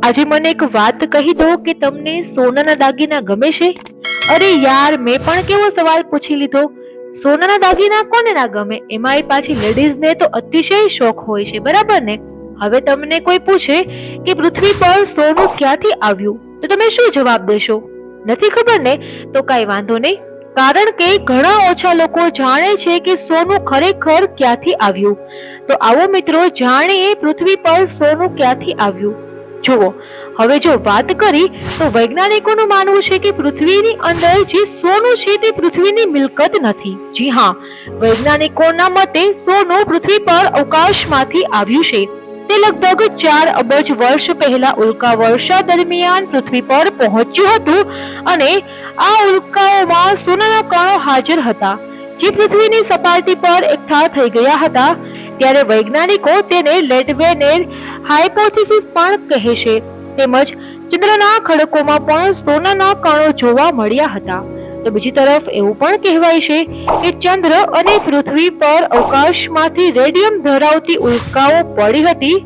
આજે મને એક વાત કહી દો કે તમને સોનાના દાગીના ગમે છે? અરે યાર, મેં પણ કેવો સવાલ પૂછી લીધો. સોનાના દાગીના કોને ના ગમે? એમાંય પાછી લેડીઝને તો અતિશય શોખ હોય છે, બરાબર ને? હવે તમને કોઈ પૂછે કે પૃથ્વી પર સોનું ક્યાંથી આવ્યું, તો તમે શું જવાબ દેશો? નથી ખબર ને? તો કાંઈ વાંધો નહીં, કારણ કે ઘણા ઓછા લોકો જાણે છે કે સોનું ખરેખર ક્યાંથી આવ્યું. તો આવો મિત્રો, જાણીએ પૃથ્વી પર સોનું ક્યાંથી આવ્યું. જુઓ, હવે જો વાત કરી તો વૈજ્ઞાનિકોનું માનવું છે કે પૃથ્વીની અંદર જે સોનું છે તે પૃથ્વીની મિલકત નથી. જી હા, વૈજ્ઞાનિકોના મતે સોનું પૃથ્વી પર અવકાશમાંથી આવ્યું છે. તે લગભગ 4 અબજ વર્ષ પહેલા ઉલ્કા વર્ષા દરમિયાન પૃથ્વી પર પહોંચ્યું હતું અને આ ઉલ્કાઓમાં સોનાના કણો હાજર હતા જે પૃથ્વીની સપાટી પર એકઠા થઈ ગયા હતા. ત્યારે વૈજ્ઞાનિકો તેને લેટવેનેર હાઇપોથેસિસ પણ કહે છે. તેમજ ચંદ્રના ખડકોમાં પણ સોનાના કણો જોવા મળ્યા હતા. તો બીજી તરફ એવું પણ કહેવાય છે કે ચંદ્ર અને પૃથ્વી પર અવકાશમાંથી રેડિયમ ધરાવતી ઉલ્કાઓ પડી હતી.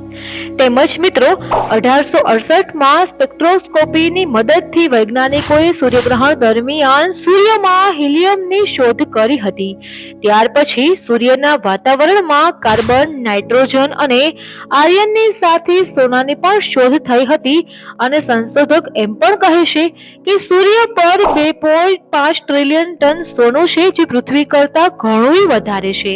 તેમજ મિત્રો 1868માં સ્પેક્ટ્રોસ્કોપીની મદદથી વૈજ્ઞાનિકોએ સૂર્યગ્રહણ દરમિયાન સૂર્યમાં હિલિયમની શોધ કરી હતી. ત્યાર પછી સૂર્યના વાતાવરણમાં કાર્બન, નાઇટ્રોજન અને આર્યનની સાથે સોનાની પણ શોધ થઈ હતી. અને સંશોધક એમ પણ કહે છે કે સૂર્ય પર 2.5 ટ્રિલિયન ટન સોનું છે, જે પૃથ્વી કરતા ઘણું વધારે છે.